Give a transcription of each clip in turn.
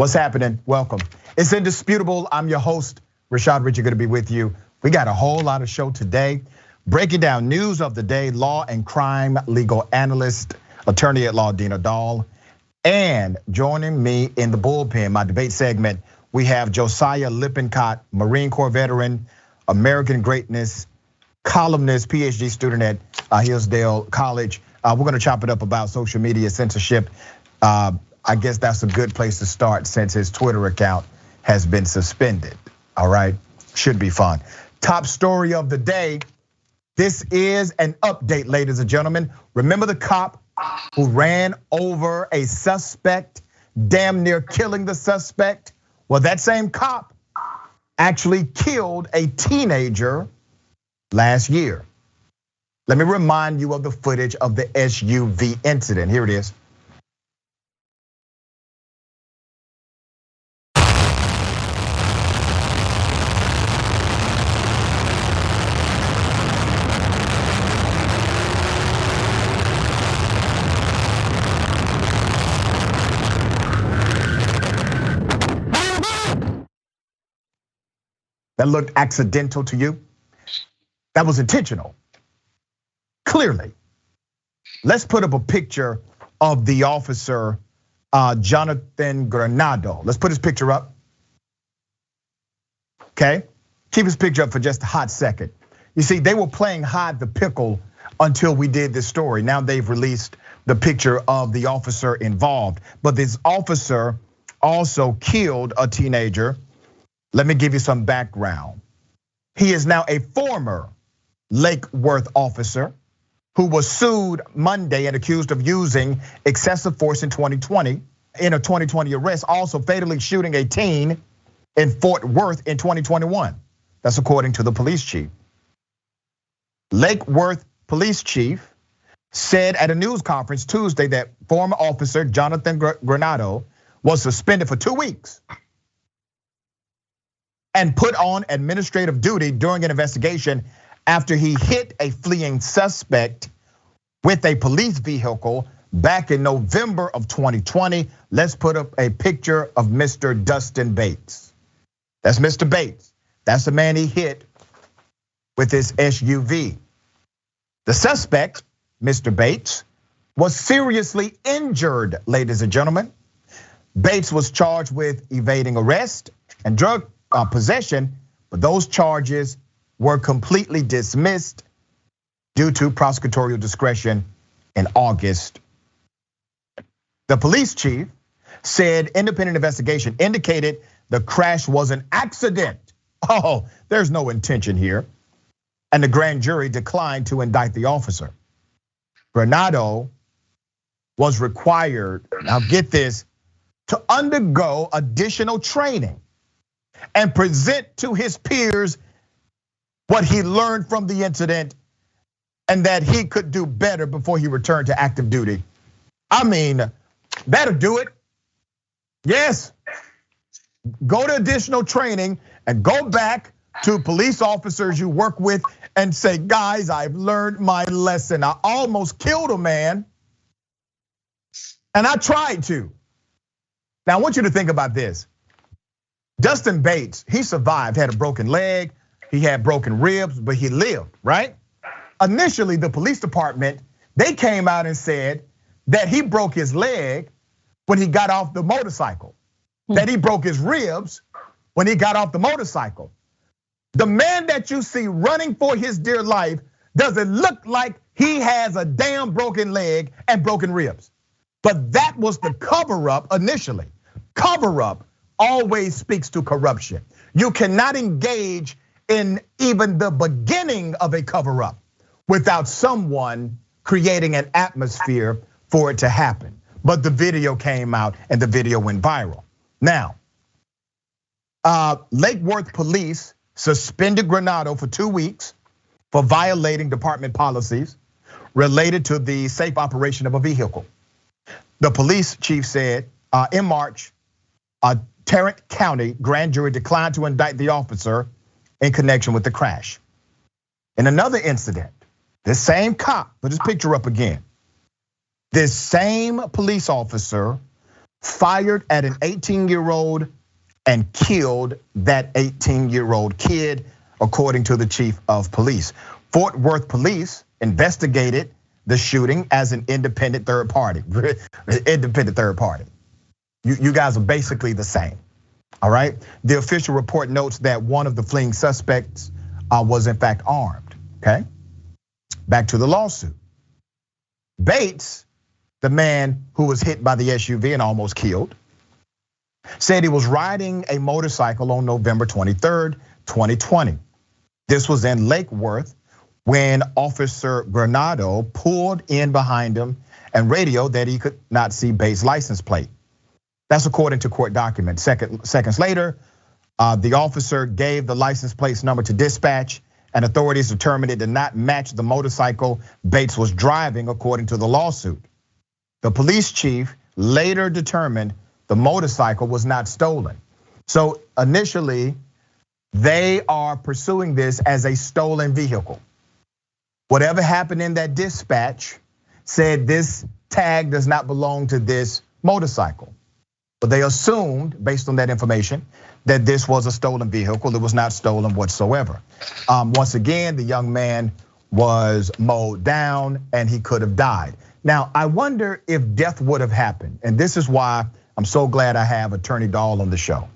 What's happening? Welcome. It's indisputable. I'm your host, Rashad Richey, gonna be with you. We got a whole lot of show today. Breaking down news of the day, law and crime legal analyst, attorney at law, Dina. And joining me in the bullpen, my debate segment, we have Josiah Lippincott, Marine Corps veteran, American greatness, columnist, PhD student at Hillsdale College. We're gonna chop it up about social media censorship. I guess that's a good place to start since his Twitter account has been suspended. All right, should be fun. Top story of the day. This is an update, ladies and gentlemen. Remember the cop who ran over a suspect, damn near killing the suspect? Well, that same cop actually killed a teenager last year. Let me remind you of the footage of the SUV incident. Here it is. That looked accidental to you? That was intentional, clearly. Let's put up a picture of the officer, Jonathan Granado. Let's put his picture up. Okay, keep his picture up for just a hot second. You see, they were playing hide the pickle until we did this story. Now they've released the picture of the officer involved. But this officer also killed a teenager. Let me give you some background. He is now a former Lake Worth officer who was sued Monday and accused of using excessive force in 2020 in a 2020 arrest, also fatally shooting a teen in Fort Worth in 2021. That's according to the police chief. Lake Worth police chief said at a news conference Tuesday that former officer Jonathan Granado was suspended for 2 weeks and put on administrative duty during an investigation after he hit a fleeing suspect with a police vehicle back in November of 2020. Let's put up a picture of Mr. Dustin Bates. That's Mr. Bates. That's the man he hit with his SUV. The suspect, Mr. Bates, was seriously injured, ladies and gentlemen. Bates was charged with evading arrest and drug possession, but those charges were completely dismissed due to prosecutorial discretion in August. The police chief said independent investigation indicated the crash was an accident. Oh, there's no intention here. And the grand jury declined to indict the officer. Granado was required, now get this, to undergo additional training and present to his peers what he learned from the incident and that he could do better before he returned to active duty. I mean, that'll do it. Yes, go to additional training and go back to police officers you work with and say, guys, I've learned my lesson. I almost killed a man and I tried to. Now I want you to think about this. Dustin Bates, he survived, had a broken leg, he had broken ribs, but he lived, right? Initially, the police department, they came out and said that he broke his leg when he got off the motorcycle, that he broke his ribs when he got off the motorcycle. The man that you see running for his dear life doesn't look like he has a damn broken leg and broken ribs. But that was the cover up initially. Cover up always speaks to corruption. You cannot engage in even the beginning of a cover up without someone creating an atmosphere for it to happen. But the video came out and the video went viral. Now, Lake Worth police suspended Granado for 2 weeks for violating department policies related to the safe operation of a vehicle. The police chief said in March, Tarrant County grand jury declined to indict the officer in connection with the crash. In another incident, this same cop, put his picture up again. This same police officer fired at an 18-year-old and killed that 18-year-old kid, according to the chief of police. Fort Worth police investigated the shooting as an independent third party. Independent third party. You guys are basically the same, all right? The official report notes that one of the fleeing suspects was in fact armed, okay? Back to the lawsuit. Bates, the man who was hit by the SUV and almost killed, said he was riding a motorcycle on November 23rd, 2020. This was in Lake Worth when Officer Granado pulled in behind him and radioed that he could not see Bates' license plate. That's according to court documents. Seconds later, the officer gave the license plate's number to dispatch, and authorities determined it did not match the motorcycle Bates was driving, according to the lawsuit. The police chief later determined the motorcycle was not stolen. So initially, they are pursuing this as a stolen vehicle. Whatever happened in that dispatch said this tag does not belong to this motorcycle. But they assumed, based on that information, that this was a stolen vehicle. It was not stolen whatsoever. Once again, the young man was mowed down and he could have died. Now, I wonder if death would have happened. And this is why I'm so glad I have Attorney Dahl on the show.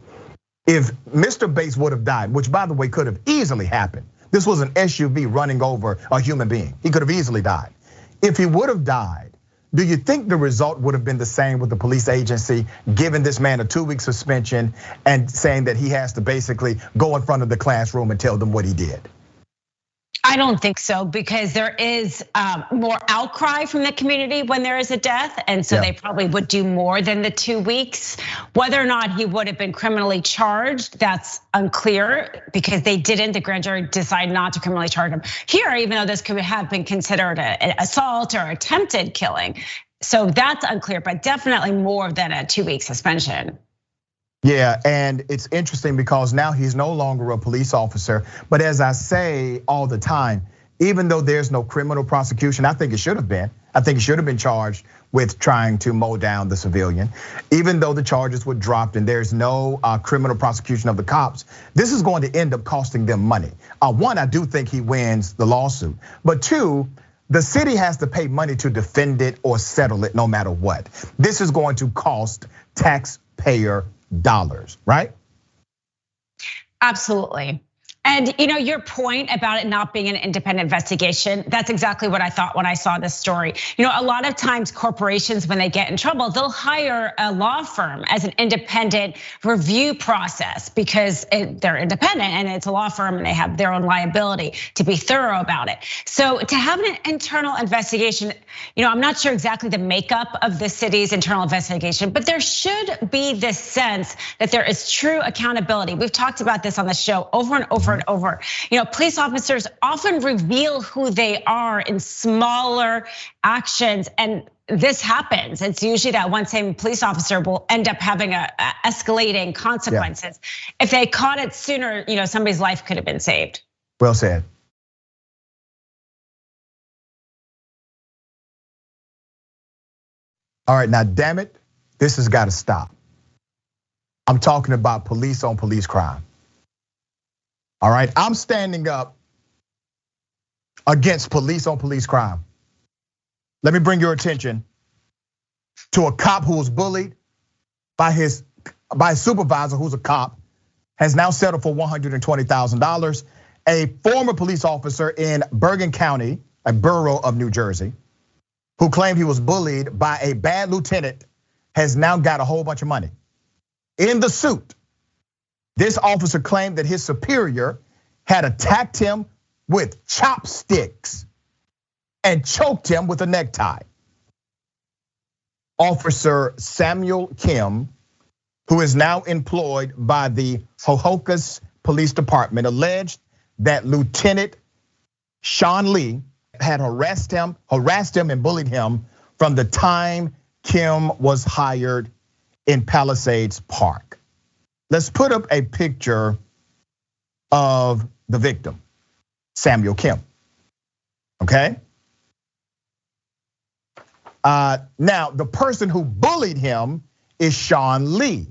If Mr. Bates would have died, which by the way could have easily happened. This was an SUV running over a human being. He could have easily died. If he would have died, do you think the result would have been the same with the police agency giving this man a 2-week suspension and saying that he has to basically go in front of the classroom and tell them what he did? I don't think so, because there is more outcry from the community when there is a death. And so they probably would do more than the 2 weeks. Whether or not he would have been criminally charged, that's unclear, because they didn't, the grand jury decided not to criminally charge him here, even though this could have been considered an assault or attempted killing. So that's unclear, but definitely more than a 2-week suspension. Yeah, and it's interesting because now he's no longer a police officer. But as I say all the time, even though there's no criminal prosecution, I think it should have been. I think he should have been charged with trying to mow down the civilian. Even though the charges were dropped and there's no criminal prosecution of the cops, this is going to end up costing them money. One, I do think he wins the lawsuit. But two, the city has to pay money to defend it or settle it no matter what. This is going to cost taxpayer dollars, right? Absolutely. And your point about it not being an independent investigation, that's exactly what I thought when I saw this story. A lot of times corporations, when they get in trouble, they'll hire a law firm as an independent review process because they're independent and it's a law firm and they have their own liability to be thorough about it. So to have an internal investigation, I'm not sure exactly the makeup of the city's internal investigation, but there should be this sense that there is true accountability. We've talked about this on the show over and over and over. Police officers often reveal who they are in smaller actions, and this happens. It's usually that one same police officer will end up having escalating consequences. Yeah. If they caught it sooner, somebody's life could have been saved. Well said. All right, now damn it, this has got to stop. I'm talking about police on police crime. All right, I'm standing up against police on police crime. Let me bring your attention to a cop who was bullied by his supervisor, who's a cop, has now settled for $120,000. A former police officer in Bergen County, a borough of New Jersey, who claimed he was bullied by a bad lieutenant, has now got a whole bunch of money. In the suit, this officer claimed that his superior had attacked him with chopsticks and choked him with a necktie. Officer Samuel Kim, who is now employed by the Hohokus Police Department, alleged that Lieutenant Sean Lee had harassed him and bullied him from the time Kim was hired in Palisades Park. Let's put up a picture of the victim, Samuel Kim, okay? Now, the person who bullied him is Sean Lee,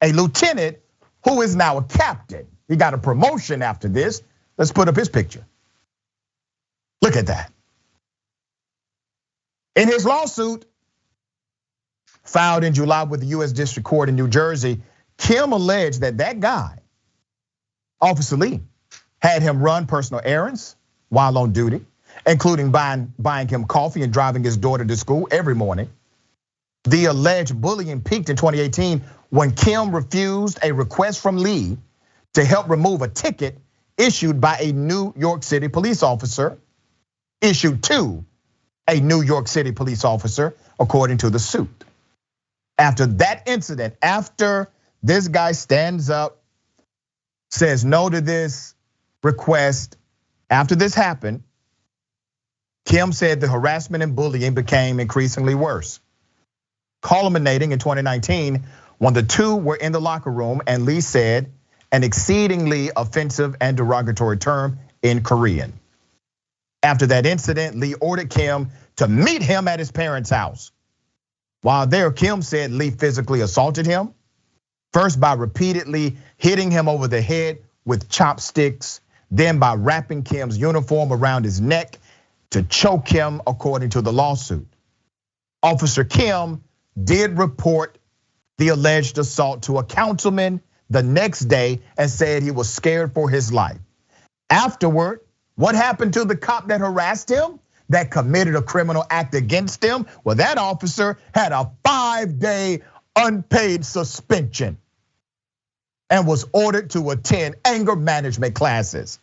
a lieutenant who is now a captain. He got a promotion after this. Let's put up his picture. Look at that. In his lawsuit filed in July with the US District Court in New Jersey, Kim alleged that guy, Officer Lee, had him run personal errands while on duty, including buying him coffee and driving his daughter to school every morning. The alleged bullying peaked in 2018 when Kim refused a request from Lee to help remove a ticket issued by a New York City police officer, issued to a New York City police officer, according to the suit. After that incident, after this guy stands up, says no to this request, after this happened, Kim said the harassment and bullying became increasingly worse, culminating in 2019 when the two were in the locker room and Lee said an exceedingly offensive and derogatory term in Korean. After that incident, Lee ordered Kim to meet him at his parents' house. While there, Kim said Lee physically assaulted him, first by repeatedly hitting him over the head with chopsticks, then by wrapping Kim's uniform around his neck to choke him, according to the lawsuit. Officer Kim did report the alleged assault to a councilman the next day and said he was scared for his life. Afterward, what happened to the cop that harassed him, that committed a criminal act against him? Well, that officer had a 5-day unpaid suspension and was ordered to attend anger management classes,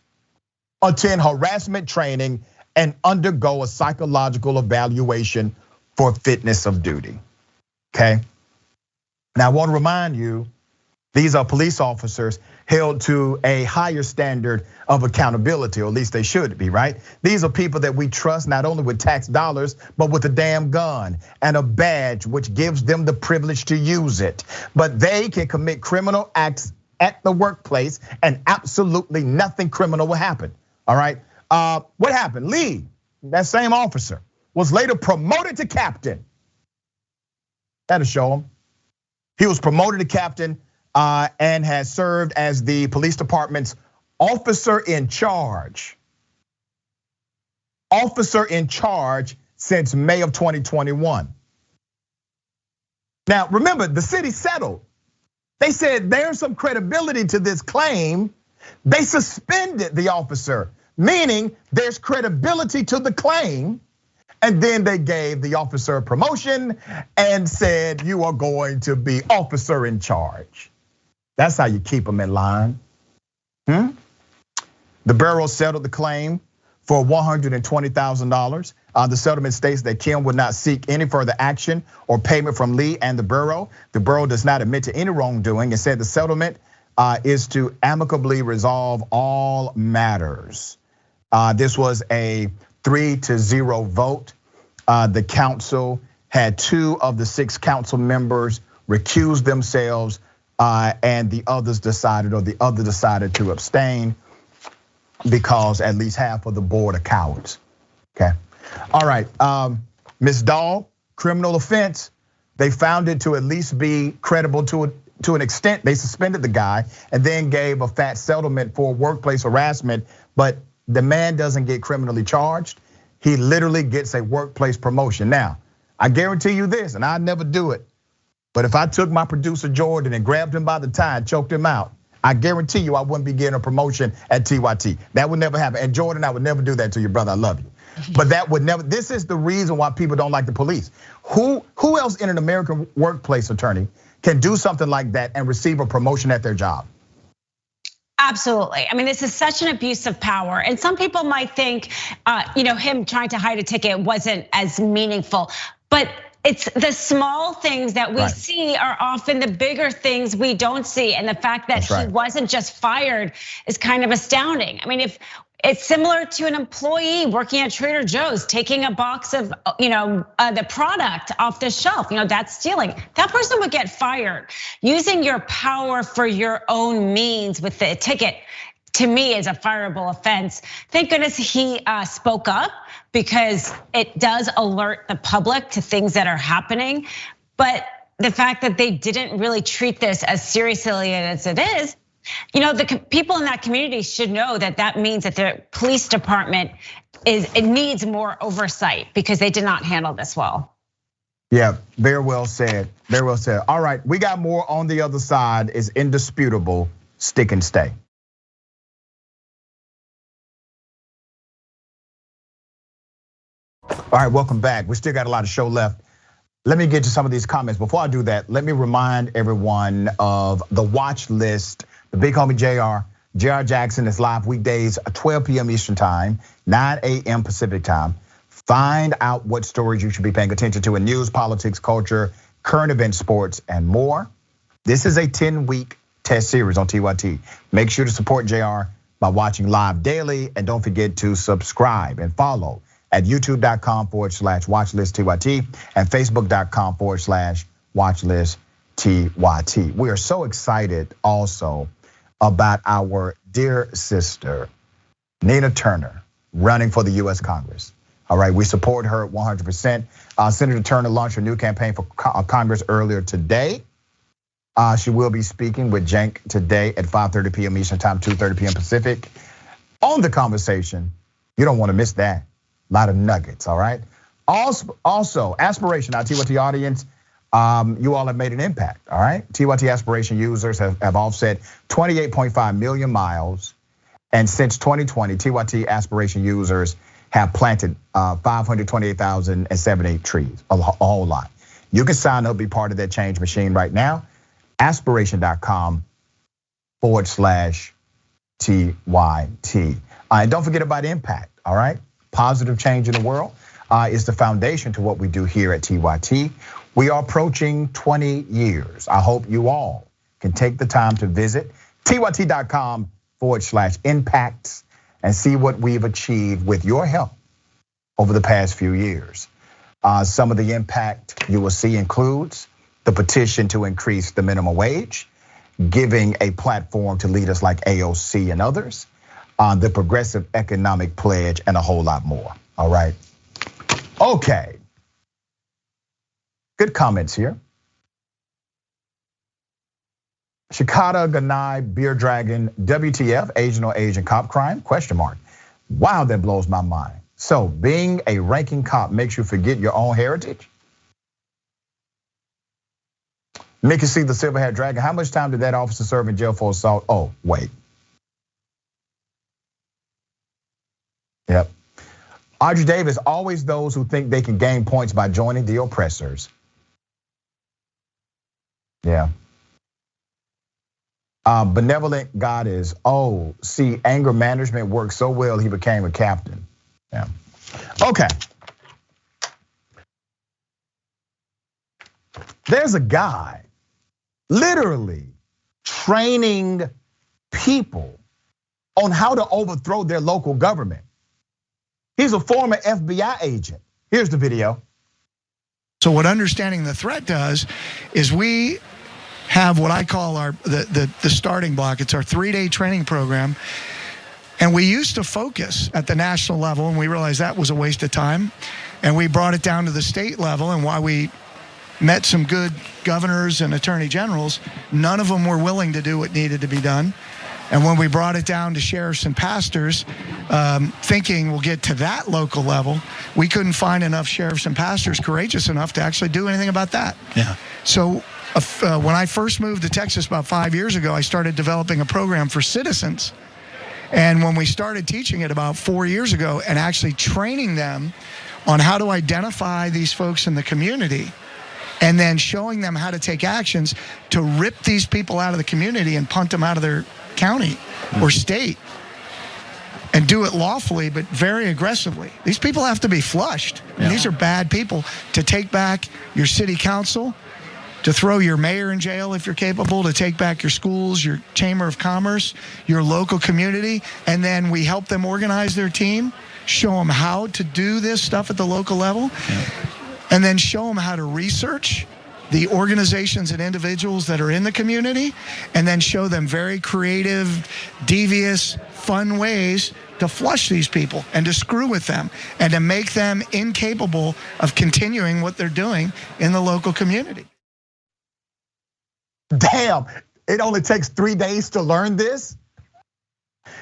attend harassment training, and undergo a psychological evaluation for fitness of duty, okay? Now, I want to remind you, these are police officers held to a higher standard of accountability, or at least they should be, right? These are people that we trust not only with tax dollars, but with a damn gun and a badge, which gives them the privilege to use it. But they can commit criminal acts at the workplace and absolutely nothing criminal will happen, all right? What happened? Lee, that same officer, was later promoted to captain. That'll show him. He was promoted to captain and has served as the police department's officer in charge. Officer in charge since May of 2021. Now, remember, the city settled. They said there's some credibility to this claim. They suspended the officer, meaning there's credibility to the claim. And then they gave the officer a promotion and said, you are going to be officer in charge. That's how you keep them in line. The borough settled the claim for $120,000. The settlement states that Kim would not seek any further action or payment from Lee and the borough. The borough does not admit to any wrongdoing and said the settlement is to amicably resolve all matters. This was a 3-0 vote. The council had 2 of the 6 council members recuse themselves, and the other decided to abstain because at least half of the board are cowards. Okay, all right. Ms. Dahl, criminal offense. They found it to at least be credible to an extent. They suspended the guy and then gave a fat settlement for workplace harassment, but the man doesn't get criminally charged. He literally gets a workplace promotion. Now, I guarantee you this, and I'd never do it, but if I took my producer Jordan and grabbed him by the tie and choked him out, I guarantee you I wouldn't be getting a promotion at TYT. That would never happen. And Jordan, I would never do that to your brother, I love you. But that would never, this is the reason why people don't like the police. Who else in an American workplace, attorney, can do something like that and receive a promotion at their job? Absolutely. I mean, this is such an abuse of power. And some people might think, him trying to hide a ticket wasn't as meaningful. But it's the small things that we see are often the bigger things we don't see. And the fact that he wasn't just fired is kind of astounding. I mean, if it's similar to an employee working at Trader Joe's, taking a box of the product off the shelf, that's stealing. That person would get fired. Using your power for your own means with the ticket, to me, is a fireable offense. Thank goodness he spoke up, because it does alert the public to things that are happening. But the fact that they didn't really treat this as seriously as it is, the people in that community should know that that means that the police department it needs more oversight because they did not handle this well. Yeah, very well said. Very well said. All right, we got more on the other side. Is indisputable. Stick and stay. All right, welcome back. We still got a lot of show left. Let me get to some of these comments. Before I do that, let me remind everyone of the watch list. The big homie JR Jackson is live weekdays at 12 p.m. Eastern time, 9 a.m. Pacific time. Find out what stories you should be paying attention to in news, politics, culture, current events, sports, and more. This is a 10-week test series on TYT. Make sure to support JR by watching live daily, and don't forget to subscribe and follow at youtube.com/watchlistTYT and facebook.com/watchlistTYT. We are so excited also about our dear sister, Nina Turner, running for the US Congress. All right, we support her 100%. Senator Turner launched her new campaign for Congress earlier today. She will be speaking with Cenk today at 5:30 p.m. Eastern time, 2:30 p.m. Pacific. On the conversation, you don't want to miss that. A lot of nuggets, all right? Also, Aspiration, our TYT audience, you all have made an impact, all right? TYT Aspiration users have offset 28.5 million miles. And since 2020, TYT Aspiration users have planted 528,078 trees, a whole lot. You can sign up, be part of that change machine right now. Aspiration.com/TYT. And don't forget about impact, all right? Positive change in the world is the foundation to what we do here at TYT. We are approaching 20 years. I hope you all can take the time to visit TYT.com/impacts and see what we've achieved with your help over the past few years. Some of the impact you will see includes the petition to increase the minimum wage, giving a platform to leaders like AOC and others, the Progressive Economic Pledge, and a whole lot more, all right? Okay, good comments here. Shikata Ganai Beer Dragon, WTF, Asian or Asian cop crime, ? Wow, that blows my mind. So being a ranking cop makes you forget your own heritage? Mickey C, the Silverhead Dragon, how much time did that officer serve in jail for assault? Oh, wait. Yep. Audrey Davis, always those who think they can gain points by joining the oppressors. Yeah. Benevolent Goddess, see, anger management worked so well he became a captain. Yeah. Okay. There's a guy literally training people on how to overthrow their local government. He's a former FBI agent. Here's the video. So what understanding the threat does is we have what I call the starting block. It's our 3-day training program. And we used to focus at the national level, and we realized that was a waste of time. And we brought it down to the state level, and while we met some good governors and attorney generals, none of them were willing to do what needed to be done. And when we brought it down to sheriffs and pastors, thinking we'll get to that local level, we couldn't find enough sheriffs and pastors courageous enough to actually do anything about that. Yeah. So when I first moved to Texas about 5 years ago, I started developing a program for citizens. And when we started teaching it about 4 years ago and actually training them on how to identify these folks in the community, and then showing them how to take actions to rip these people out of the community and punt them out of their county or state, and do it lawfully but very aggressively. These people have to be flushed. Yeah. These are bad people. To take back your city council, to throw your mayor in jail if you're capable, to take back your schools, your chamber of commerce, your local community, and then we help them organize their team, show them how to do this stuff at the local level, and then show them how to research the organizations and individuals that are in the community, and then show them very creative, devious, fun ways to flush these people and to screw with them and to make them incapable of continuing what they're doing in the local community. Damn, it only takes 3 days to learn this?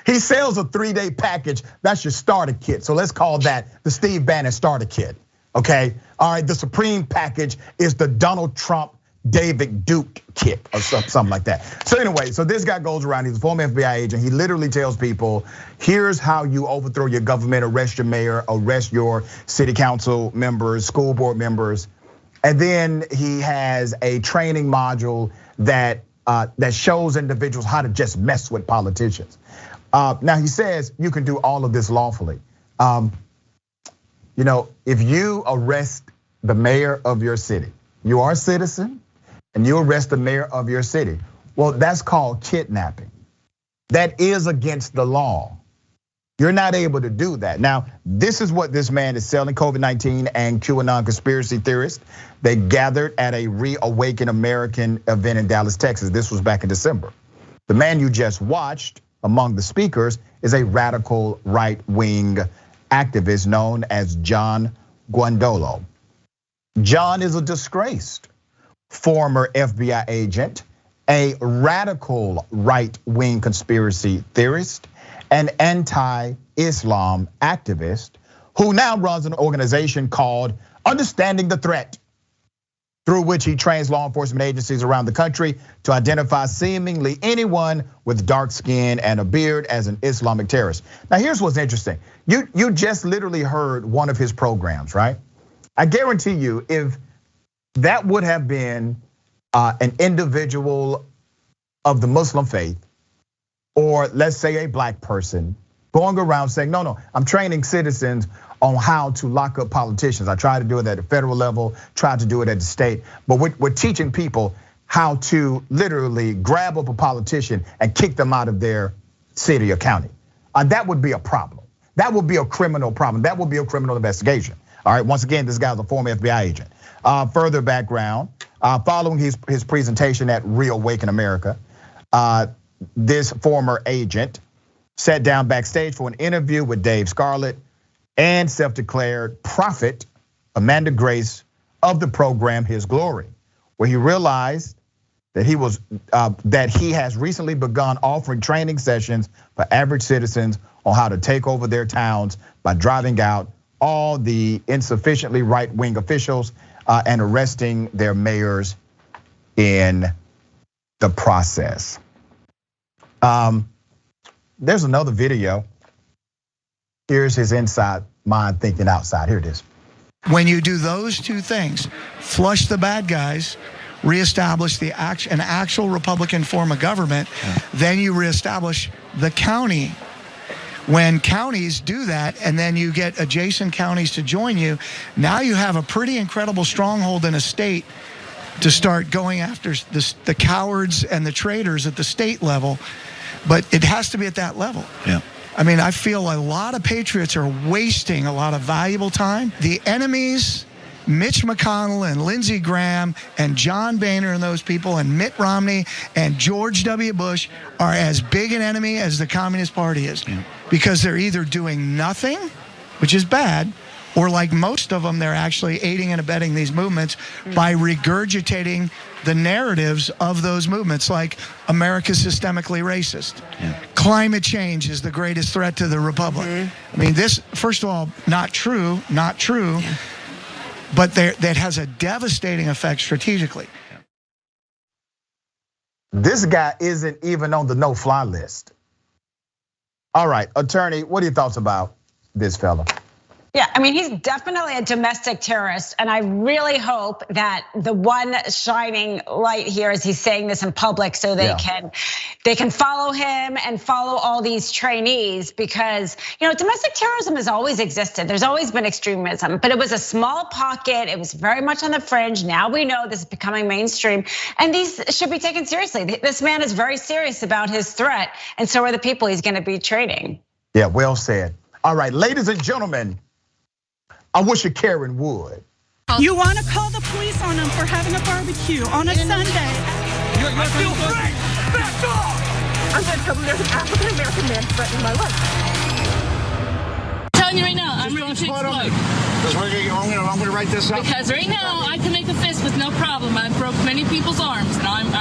He sells a 3-day package. That's your starter kit. So let's call that the Steve Bannon starter kit, okay? All right, the Supreme package is the Donald Trump David Duke kit or something like that. So anyway, so this guy goes around, he's a former FBI agent. He literally tells people, here's how you overthrow your government, arrest your mayor, arrest your city council members, school board members. And then he has a training module that shows individuals how to just mess with politicians. Now he says you can do all of this lawfully. If you arrest the mayor of your city, you are a citizen, and you arrest the mayor of your city, well, that's called kidnapping. That is against the law. You're not able to do that. Now, this is what this man is selling, COVID-19 and QAnon conspiracy theorists. They gathered at a Reawaken American event in Dallas, Texas. This was back in December. The man you just watched among the speakers is a radical right-wing activist known as John Guandolo. John is a disgraced former FBI agent, a radical right-wing conspiracy theorist, an anti-Islam activist who now runs an organization called Understanding the Threat, through which he trains law enforcement agencies around the country to identify seemingly anyone with dark skin and a beard as an Islamic terrorist. Now here's what's interesting. You just literally heard one of his programs, right? I guarantee you, if that would have been an individual of the Muslim faith, or let's say a black person going around saying, no, I'm training citizens on how to lock up politicians. I try to do it at the federal level, try to do it at the state, but we're teaching people how to literally grab up a politician and kick them out of their city or county. That would be a problem. That would be a criminal problem. That would be a criminal investigation. All right, once again, this guy's a former FBI agent. Further background, following his presentation at Reawaken America, this former agent sat down backstage for an interview with Dave Scarlett and self-declared prophet Amanda Grace of the program His Glory, where he realized that he has recently begun offering training sessions for average citizens on how to take over their towns by driving out all the insufficiently right-wing officials and arresting their mayors in the process. There's another video. Here's his inside mind thinking outside. Here it is. When you do those two things, flush the bad guys, reestablish an actual Republican form of government, then you reestablish the county. When counties do that, and then you get adjacent counties to join you, now you have a pretty incredible stronghold in a state to start going after the cowards and the traitors at the state level. But it has to be at that level. Yeah. I mean, I feel a lot of patriots are wasting a lot of valuable time. The enemies, Mitch McConnell and Lindsey Graham and John Boehner and those people and Mitt Romney and George W. Bush are as big an enemy as the Communist Party is. Yeah. Because they're either doing nothing, which is bad, or like most of them, they're actually aiding and abetting these movements by regurgitating the narratives of those movements, like America's systemically racist. Yeah. Climate change is the greatest threat to the republic. I mean, this, first of all, not true. Yeah. But that has a devastating effect strategically. This guy isn't even on the no-fly list. All right, attorney, what are your thoughts about this fella? Yeah, I mean, he's definitely a domestic terrorist, and I really hope that the one shining light here is he's saying this in public so they can follow him and follow all these trainees, because domestic terrorism has always existed. There's always been extremism, but it was a small pocket. It was very much on the fringe. Now we know this is becoming mainstream, and these should be taken seriously. This man is very serious about his threat, and so are the people he's going to be training. Yeah, well said. All right, ladies and gentlemen, I wish a Karen would. You want to call the police on them for having a barbecue on a Sunday? I feel free! Back off! I'm going to tell them there's an African-American man threatening my life. I'm telling you right now, I'm ready to explode. I'm going to write this up. Because right now, I can make a fist with no problem. I've broke many people's arms, and I'm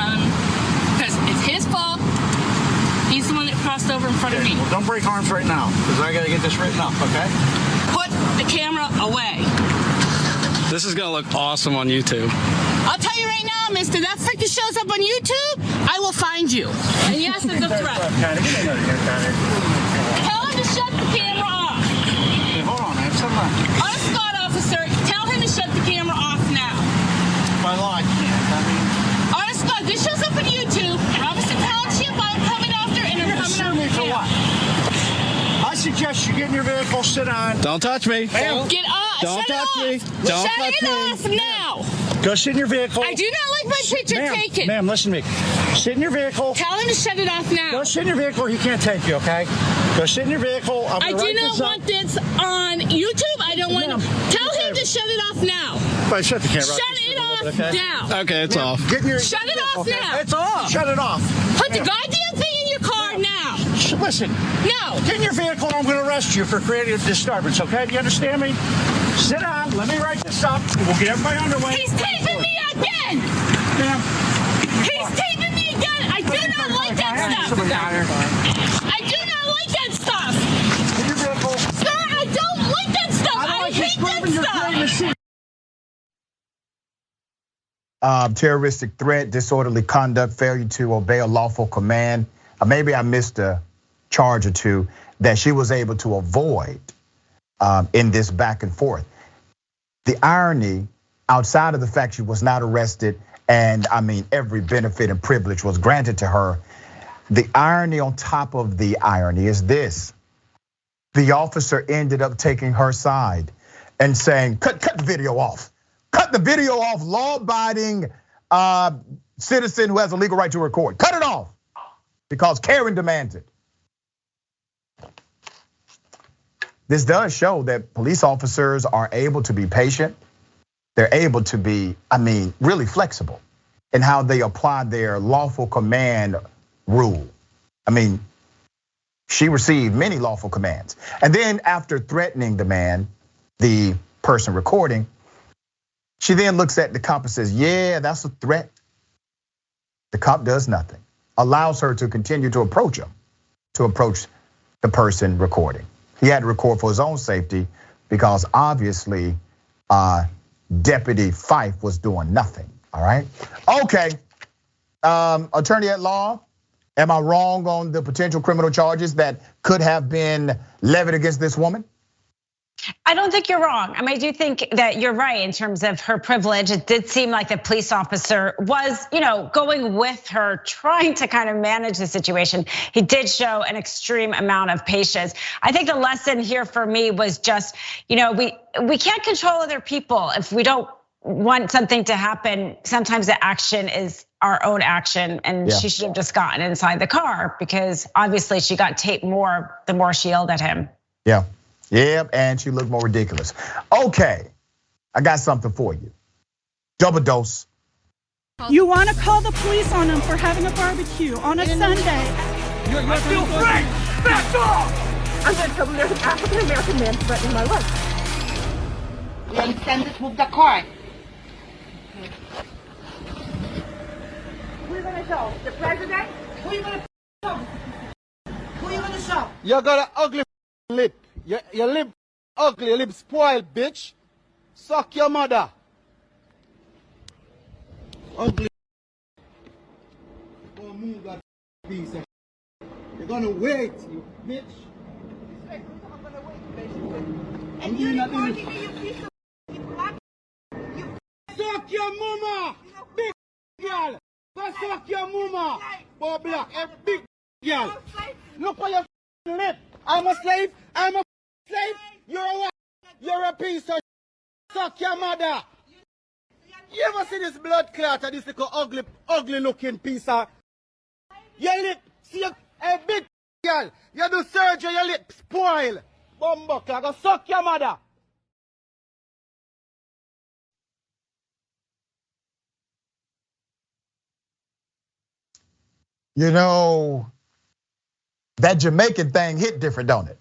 It's his fault. He's the one that crossed over in front of me. Well, don't break arms right now, because I got to get this written up, okay? Put the camera away. This is gonna look awesome on YouTube. I'll tell you right now, mister, that freak that shows up on YouTube, I will find you. And yes, it's a threat. Tell him to shut the camera off. Hey, hold on, I have something. Our Scott officer, tell him to shut the camera off now. By law, I can't. I mean, Our Scott, this shows up on YouTube. Robinson Township, I'm coming after, and I'm coming sue me after for you. what? I suggest you get in your vehicle, sit on. Don't touch me. Get off. Don't Shut it touch off. me. Don't Shut touch it me. off now. Go sit in your vehicle. I do not like my picture taken. Ma'am, listen to me. Sit in your vehicle. Tell him to shut it off now. Go sit in your vehicle. He can't take you, okay? Go sit in your vehicle. I do not want this on YouTube. I don't want to. Tell him to shut it off now. But shut the camera. Shut it off now. Okay, it's off. Get in your. Shut it off now. It's off. Shut it off. Put the goddamn thing in your car now. Listen. No. Get in your vehicle. I'm going to arrest you for creating a disturbance, okay? Do you understand me? Sit down. Let me write this up. We'll get everybody underway. He's taping me again. Ma'am. He's taping me again. I do not like that stuff. I do not like that stuff. In your vehicle. Sir, I don't like that stuff. I hate that stuff. Terroristic threat, disorderly conduct, failure to obey a lawful command. Maybe I missed a charge or two that she was able to avoid in this back and forth. The irony, outside of the fact she was not arrested, and I mean every benefit and privilege was granted to her, the irony on top of the irony is this. The officer ended up taking her side and saying, cut the video off. Cut the video off, law-abiding citizen who has a legal right to record. Cut it off, because Karen demands it. This does show that police officers are able to be patient. They're able to be, really flexible in how they apply their lawful command rule. She received many lawful commands. And then after threatening the man, the person recording, she then looks at the cop and says, yeah, that's a threat. The cop does nothing, allows her to continue to approach him, to approach the person recording. He had to record for his own safety because obviously Deputy Fife was doing nothing, all right? Okay, attorney at law, am I wrong on the potential criminal charges that could have been levied against this woman? I don't think you're wrong. I do think that you're right in terms of her privilege. It did seem like the police officer was, going with her, trying to kind of manage the situation. He did show an extreme amount of patience. I think the lesson here for me was just, we can't control other people. If we don't want something to happen, sometimes the action is our own action, and she should have just gotten inside the car because obviously she got taped more the more she yelled at him. Yeah. Yep, and she looked more ridiculous. Okay, I got something for you. Double dose. You want to call the police on them for having a barbecue on a Sunday. I feel free! Back off! I'm going to tell them there's an African-American man threatening my life. Then send it with the car. Who are you going to show? The president? Who are you going to show? Who are you going to show? You got an ugly lip. Your lip ugly, your lip spoiled, bitch. Suck your mother. Ugly. Go move that piece of. You're gonna wait, you bitch. I'm going to wait, basically. I'm And you're doing recording nothing. me, you piece of you black. You Suck your mama, big girl. Go suck your mama. Boy black, a big girl. Look at your lip. I'm a slave. I'm a slave. You're a what? You're a piece of suck your mother. You ever see this blood clot of this little ugly looking piece of your lip? See a big girl. You do surgery, your lip spoil. Bumbuckler, go suck your mother. That Jamaican thing hit different, don't it?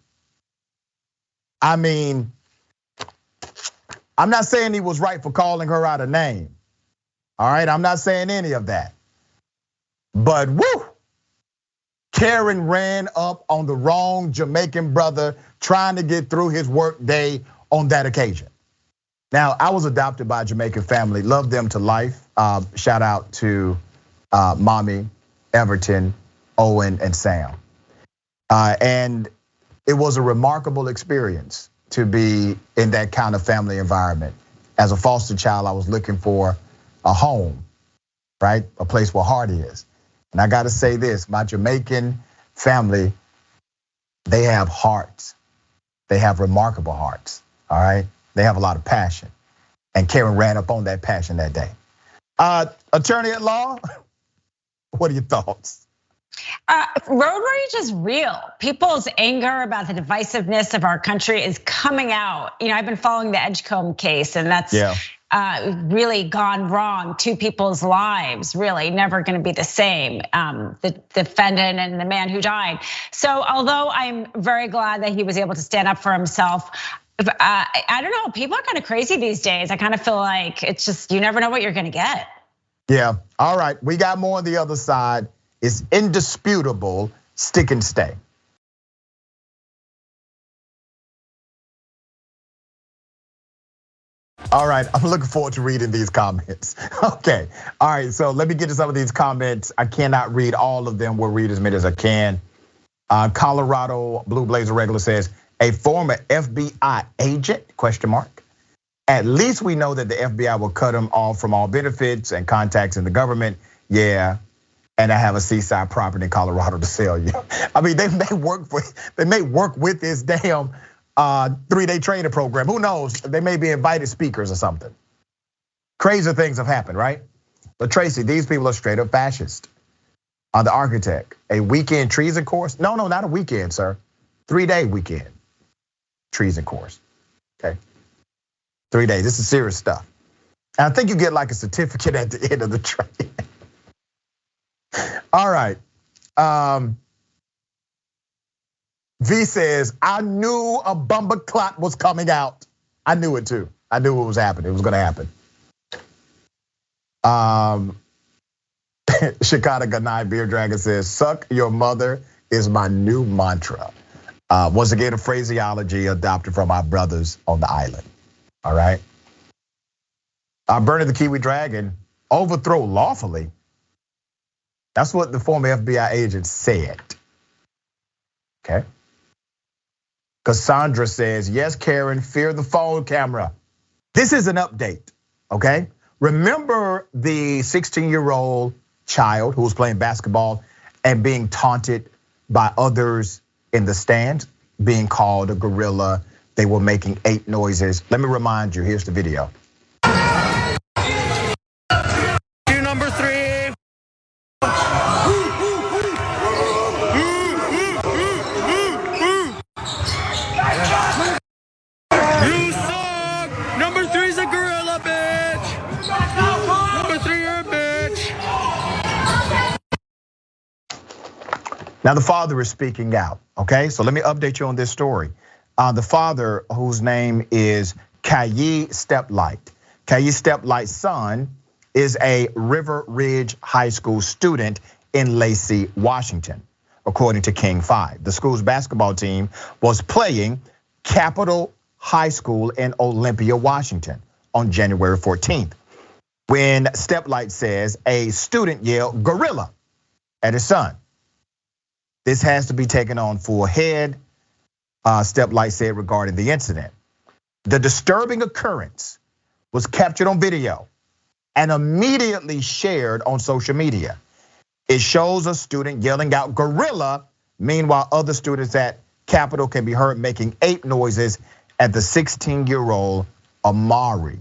I'm not saying he was right for calling her out a name. All right, I'm not saying any of that. But woo, Karen ran up on the wrong Jamaican brother trying to get through his work day on that occasion. Now, I was adopted by a Jamaican family, love them to life. Shout out to Mommy, Everton, Owen, and Sam. And it was a remarkable experience to be in that kind of family environment. As a foster child, I was looking for a home, right? A place where heart is. And I gotta say this, my Jamaican family, they have hearts. They have remarkable hearts, all right? They have a lot of passion. And Karen ran up on that passion that day. Attorney at law, what are your thoughts? Road rage is real. People's anger about the divisiveness of our country is coming out. I've been following the Edgecombe case, and that's really gone wrong. 2 people's lives, really never going to be the same. The defendant and the man who died. So although I'm very glad that he was able to stand up for himself, I don't know, people are kind of crazy these days. I kind of feel like it's just, you never know what you're gonna get. Yeah, all right, we got more on the other side. It's indisputable, stick and stay. All right, I'm looking forward to reading these comments. Okay, all right, so let me get to some of these comments. I cannot read all of them, we'll read as many as I can. Colorado Blue Blazer Regular says, a former FBI agent, ? At least we know that the FBI will cut him off from all benefits and contacts in the government. Yeah, and I have a seaside property in Colorado to sell you. I mean, they may work with this damn 3-day training program. Who knows? They may be invited speakers or something. Crazy things have happened, right? But Tracy, these people are straight up fascist. The architect, a weekend treason course? No, not a weekend, sir. 3-day weekend treason course, okay? 3 days, this is serious stuff. And I think you get like a certificate at the end of the training. All right, V says, I knew a bumper clot was coming out. I knew it too. I knew what was happening, it was gonna happen. Shikata Ganai Beer Dragon says, suck your mother is my new mantra. Once again, a phraseology adopted from our brothers on the island, all right? Bernie the Kiwi Dragon, overthrow lawfully. That's what the former FBI agent said, okay? Cassandra says, yes, Karen, fear the phone camera. This is an update, okay? Remember the 16-year-old child who was playing basketball and being taunted by others in the stands, being called a gorilla. They were making 8 noises. Let me remind you, here's the video. Number 3. You suck! Number 3's a gorilla, bitch! Number 3, you're a bitch! Now the father is speaking out, okay? So let me update you on this story. The father, whose name is Kayi Steplight. Kayi Steplight's son is a River Ridge High School student in Lacey, Washington, according to King 5. The school's basketball team was playing Capital High School in Olympia, Washington on January 14th. When Steplight says a student yelled gorilla at his son. This has to be taken on full head, Steplight said regarding the incident. The disturbing occurrence was captured on video and immediately shared on social media. It shows a student yelling out gorilla. Meanwhile, other students at Capitol can be heard making 8 noises at the 16-year-old Amari,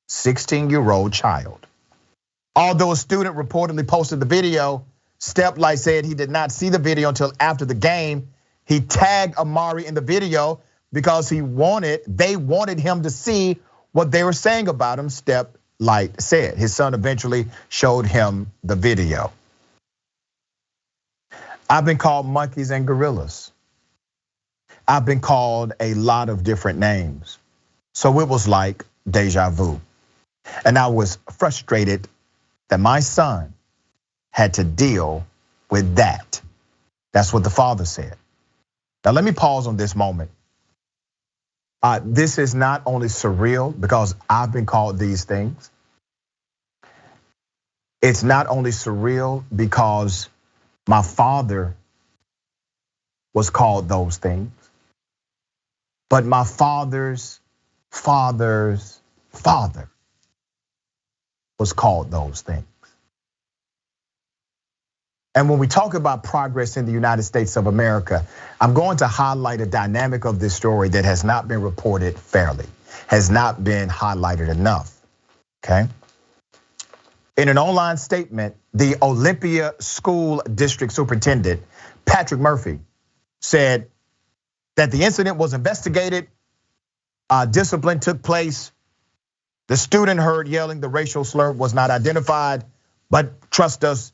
16-year-old child. Although a student reportedly posted the video, Steplight said he did not see the video until after the game. He tagged Amari in the video because they wanted him to see what they were saying about him, Steplight said. His son eventually showed him the video. I've been called monkeys and gorillas. I've been called a lot of different names. So it was like deja vu. And I was frustrated that my son had to deal with that That's what the father said. Now let me pause on this moment. This is not only surreal because I've been called these things. It's not only surreal because my father was called those things, but my father's father's father was called those things. And when we talk about progress in the United States of America, I'm going to highlight a dynamic of this story that has not been reported fairly, has not been highlighted enough, okay? In an online statement, the Olympia School District Superintendent, Patrick Murphy, said that the incident was investigated, discipline took place, the student heard yelling, the racial slur was not identified, but trust us,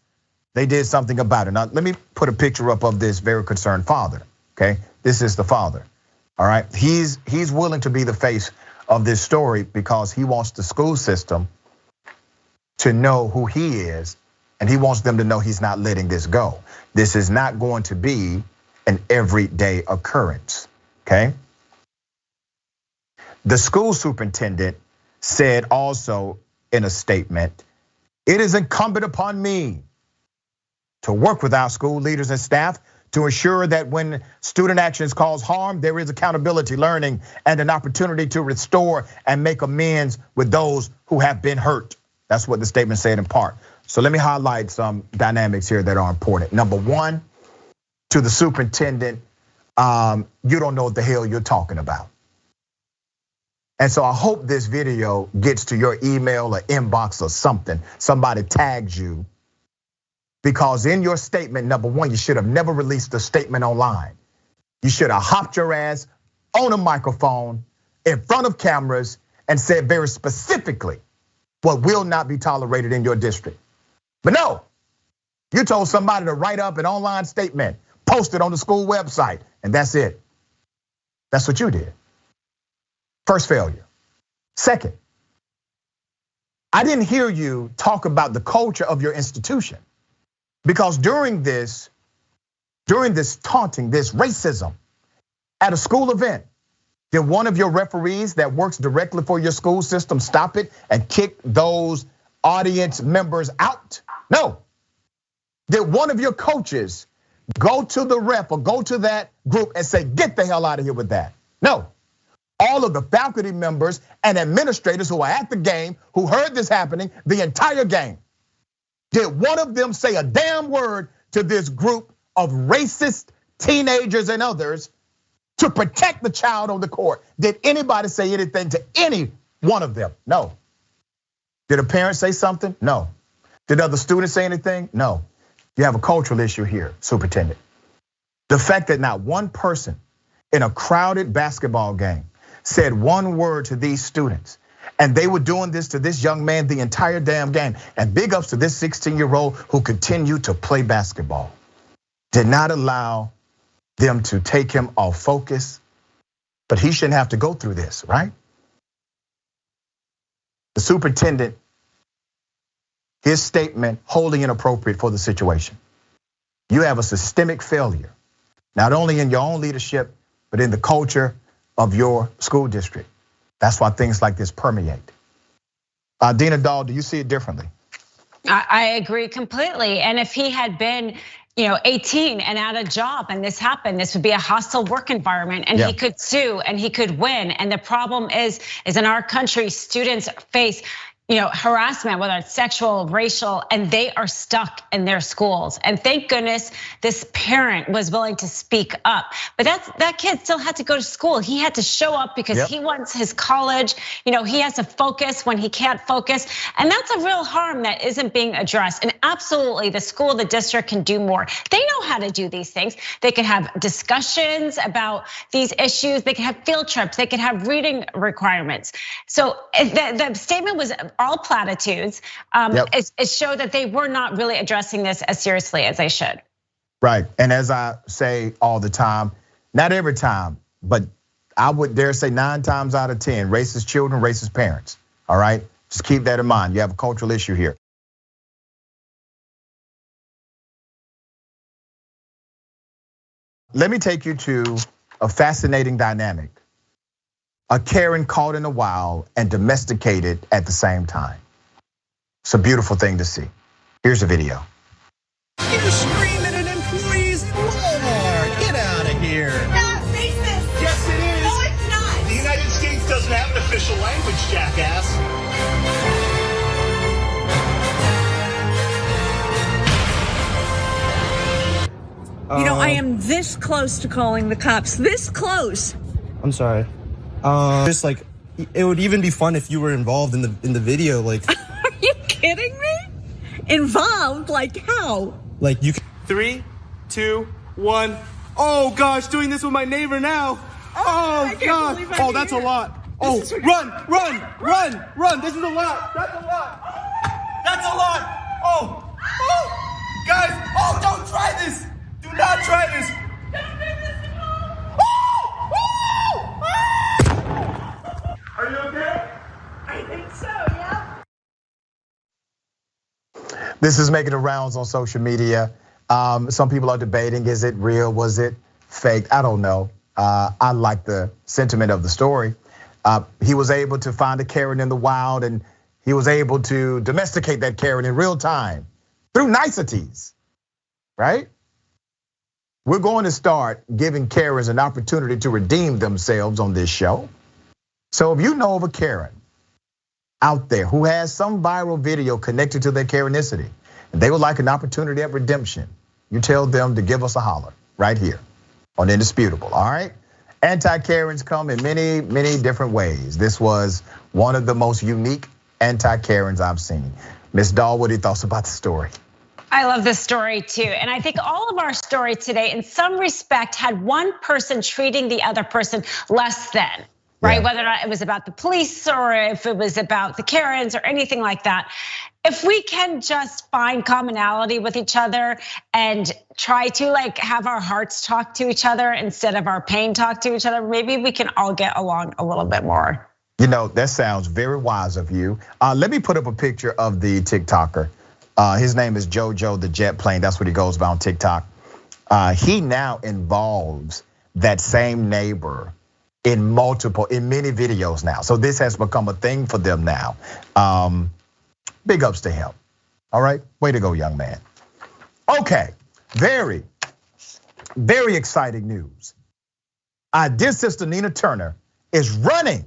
they did something about it. Now, let me put a picture up of this very concerned father, okay? This is the father, all right? He's willing to be the face of this story because he wants the school system to know who he is, and he wants them to know he's not letting this go. This is not going to be an everyday occurrence, okay? The school superintendent said also in a statement, "It is incumbent upon me to work with our school leaders and staff to ensure that when student actions cause harm, there is accountability, learning, and an opportunity to restore and make amends with those who have been hurt." That's what the statement said in part. So let me highlight some dynamics here that are important. Number one, to the superintendent, you don't know what the hell you're talking about. And so I hope this video gets to your email or inbox or something. Somebody tags you. Because in your statement, number one, you should have never released the statement online. You should have hopped your ass on a microphone in front of cameras and said very specifically what will not be tolerated in your district. But no, you told somebody to write up an online statement, post it on the school website, and that's it. That's what you did. First failure. Second, I didn't hear you talk about the culture of your institution. Because during this taunting, this racism at a school event, did one of your referees that works directly for your school system stop it and kick those audience members out? No. Did one of your coaches go to the ref or go to that group and say, "Get the hell out of here with that"? No. All of the faculty members and administrators who were at the game, who heard this happening the entire game, did one of them say a damn word to this group of racist teenagers and others to protect the child on the court? Did anybody say anything to any one of them? No. Did a parent say something? No. Did other students say anything? No. You have a cultural issue here, superintendent. The fact that not one person in a crowded basketball game said one word to these students, and they were doing this to this young man the entire damn game. And big ups to this 16-year-old who continued to play basketball. Did not allow them to take him off focus, but he shouldn't have to go through this, right? The superintendent, his statement wholly inappropriate for the situation. You have a systemic failure, not only in your own leadership, but in the culture of your school district. That's why things like this permeate. Dina Dahl, do you see it differently? I agree completely. And if he had been 18 and at a job and this happened, this would be a hostile work environment, and he could sue and he could win. And the problem is in our country, students face harassment, whether it's sexual, racial, and they are stuck in their schools. And thank goodness this parent was willing to speak up. But that kid still had to go to school. He had to show up because he wants his college. He has to focus when he can't focus. And that's a real harm that isn't being addressed. And absolutely, the school, the district can do more. They know how to do these things. They can have discussions about these issues. They can have field trips. They can have reading requirements. So the statement was all platitudes. It showed that they were not really addressing this as seriously as they should. Right, and as I say all the time, not every time, but I would dare say 9 times out of 10, racist children, racist parents, all right? Just keep that in mind. You have a cultural issue here. let me take you to a fascinating dynamic. A Karen caught in the wild and domesticated at the same time. It's a beautiful thing to see. Here's the video. You screaming at employees in Walmart. Get out of here. Not racist. Yes, it is. No, it's not. The United States doesn't have an official language, jackass. You know, I am this close to calling the cops. This close. I'm sorry. Just like, it would even be fun if you were involved in the video. Like, Are you kidding me? Involved? Like how? like you. 3, 2, 1. Oh gosh, doing this with my neighbor now. Oh can't God. believe I'm Oh, that's a here. lot. Oh, run. This is a lot. That's a lot. That's a lot. Oh, guys. Oh, don't try this. Do not try this. Are you okay? I think so, yeah. This is making the rounds on social media. Some people are debating, is it real? Was it fake? I don't know. I like the sentiment of the story. He was able to find a Karen in the wild, and he was able to domesticate that Karen in real time through niceties, right? We're going to start giving Karens an opportunity to redeem themselves on this show. So if you know of a Karen out there who has some viral video connected to their Karenicity, and they would like an opportunity at redemption, you tell them to give us a holler right here on Indisputable, all right? Anti-Karens come in many, many different ways. This was one of the most unique anti-Karens I've seen. Ms. Dahl, what are your thoughts about the story? I love this story too. And I think all of our story today, in some respect, had one person treating the other person less than, right? Whether or not it was about the police or if it was about the Karens or anything like that. If we can just find commonality with each other and try to like have our hearts talk to each other instead of our pain talk to each other, maybe we can all get along a little bit more. You know, that sounds very wise of you. Let me put up a picture of the TikToker. His name is JoJo the Jet Plane. That's what he goes by on TikTok. He now involves that same neighbor in many videos now. So this has become a thing for them now. Big ups to him. All right, way to go, young man. Okay, very, very exciting news. Our dear sister Nina Turner is running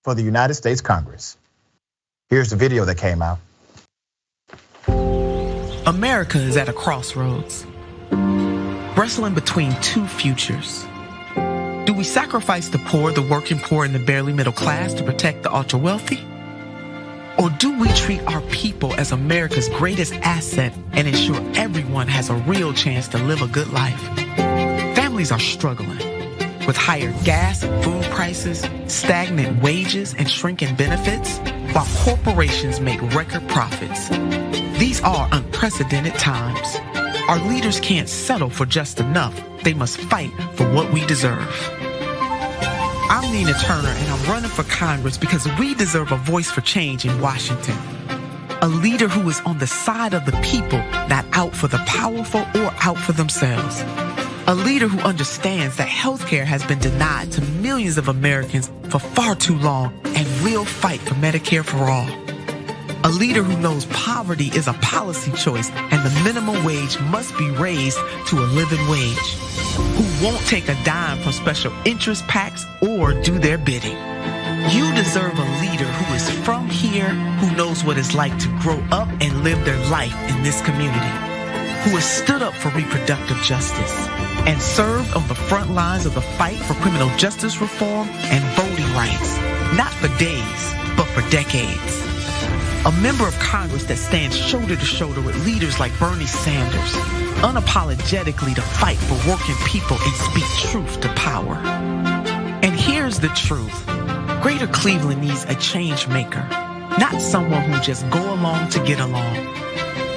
for the United States Congress. Here's the video that came out. America is at a crossroads, wrestling between two futures. Do we sacrifice the poor, the working poor, and the barely middle class to protect the ultra wealthy? Or do we treat our people as America's greatest asset and ensure everyone has a real chance to live a good life? Families are struggling with higher gas and food prices, stagnant wages, and shrinking benefits, while corporations make record profits. These are unprecedented times. Our leaders can't settle for just enough. They must fight for what we deserve. I'm Nina Turner, and I'm running for Congress because we deserve a voice for change in Washington. A leader who is on the side of the people, not out for the powerful or out for themselves. A leader who understands that healthcare has been denied to millions of Americans for far too long and will fight for Medicare for all. A leader who knows poverty is a policy choice and the minimum wage must be raised to a living wage. Who won't take a dime from special interest PACs or do their bidding. You deserve a leader who is from here, who knows what it's like to grow up and live their life in this community, who has stood up for reproductive justice and served on the front lines of the fight for criminal justice reform and voting rights, not for days, but for decades. A member of Congress that stands shoulder to shoulder with leaders like Bernie Sanders, unapologetically to fight for working people and speak truth to power. And here's the truth. Greater Cleveland needs a change maker, not someone who just go along to get along.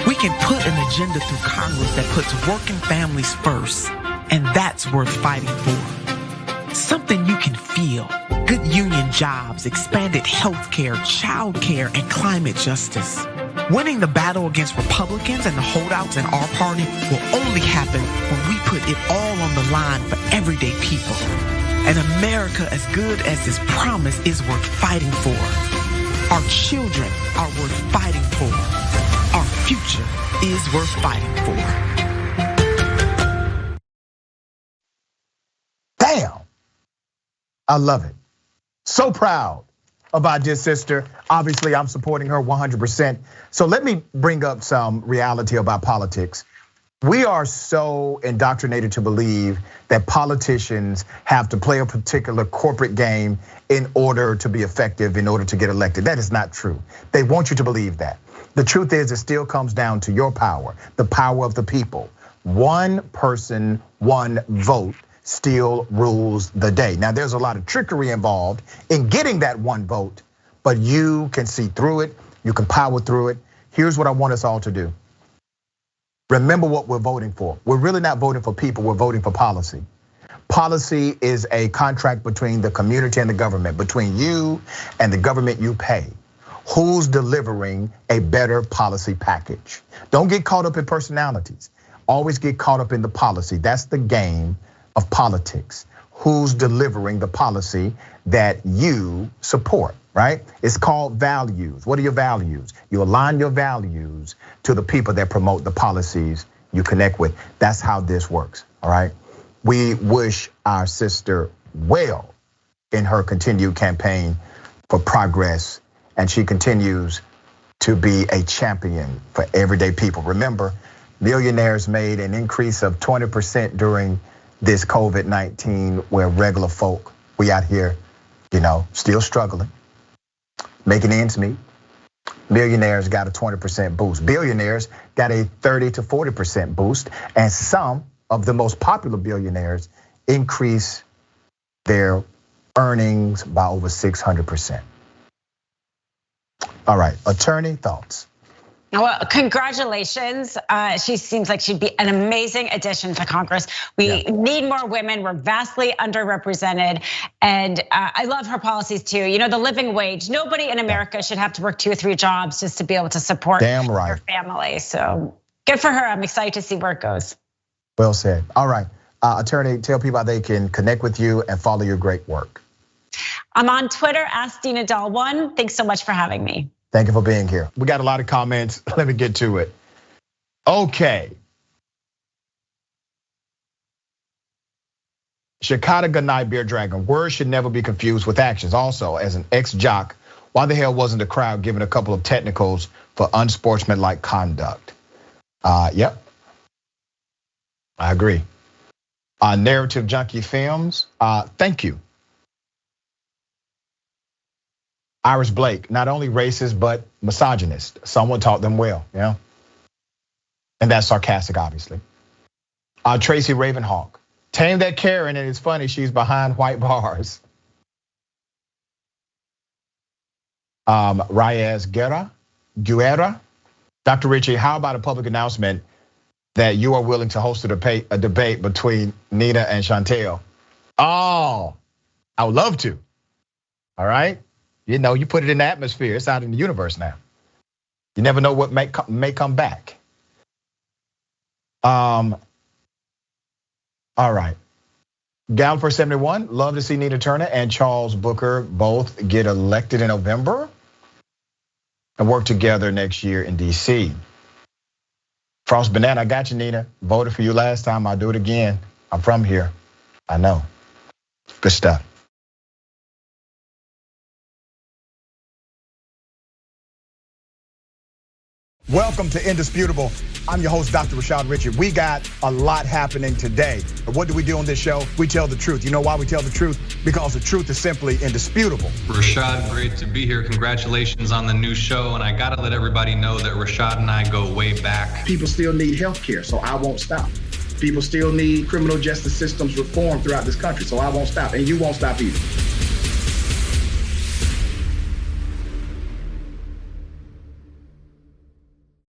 We can put an agenda through Congress that puts working families first, and that's worth fighting for. Something you can feel. Good union jobs, expanded health care, child care, and climate justice. Winning the battle against Republicans and the holdouts in our party will only happen when we put it all on the line for everyday people. An America as good as this promise is worth fighting for. Our children are worth fighting for. Our future is worth fighting for. Damn. I love it. So proud of our dear sister. Obviously, I'm supporting her 100%. So let me bring up some reality about politics. We are so indoctrinated to believe that politicians have to play a particular corporate game in order to be effective, in order to get elected. That is not true. They want you to believe that. The truth is, it still comes down to your power, the power of the people. One person, one vote still rules the day. Now, there's a lot of trickery involved in getting that one vote, but you can see through it, you can power through it. Here's what I want us all to do. Remember what we're voting for. We're really not voting for people, we're voting for policy. Policy is a contract between the community and the government, between you and the government you pay. Who's delivering a better policy package? Don't get caught up in personalities. Always get caught up in the policy. That's the game of politics. Who's delivering the policy that you support, right? It's called values. What are your values? You align your values to the people that promote the policies you connect with. That's how this works, all right? We wish our sister well in her continued campaign for progress, and she continues to be a champion for everyday people. Remember, millionaires made an increase of 20% during this COVID-19, where regular folk, we out here, still struggling, making ends meet. Millionaires got a 20% boost. Billionaires got a 30 to 40% boost. And some of the most popular billionaires increase their earnings by over 600%. All right, attorney, thoughts? Well, congratulations. She seems like she'd be an amazing addition to Congress. We need more women. We're vastly underrepresented. And I love her policies too. The living wage. Nobody in America should have to work 2 or 3 jobs just to be able to support their family. So good for her. I'm excited to see where it goes. Well said. All right, attorney, tell people how they can connect with you and follow your great work. I'm on Twitter, @DinaDahl1. Thanks so much for having me. Thank you for being here. We got a lot of comments. Let me get to it. Okay. Shakata Ganai Bear Dragon. Words should never be confused with actions. Also, as an ex-jock, why the hell wasn't the crowd given a couple of technicals for unsportsmanlike conduct? Yep. I agree. Narrative Junkie Films. Thank you. Iris Blake, not only racist, but misogynist. Someone taught them well, And that's sarcastic, obviously. Tracy Ravenhawk, tame that Karen, and it's funny, she's behind white bars. Reyes Guerra, Dr. Richie, how about a public announcement that you are willing to host a debate between Nina and Chantel? Oh, I would love to, all right? You put it in the atmosphere. It's out in the universe now. You never know what may come back. All right. Galper 71, love to see Nina Turner and Charles Booker both get elected in November and work together next year in DC. Frost Banana, I got you, Nina. Voted for you last time. I'll do it again. I'm from here. I know. Good stuff. Welcome to Indisputable. I'm your host, Dr. Rashad Richard. We got a lot happening today. What do we do on this show? We tell the truth. You know why we tell the truth? Because the truth is simply indisputable. Rashad, great to be here. Congratulations on the new show. And I gotta let everybody know that Rashad and I go way back. People still need health care, so I won't stop. People still need criminal justice systems reform throughout this country, so I won't stop. And you won't stop either.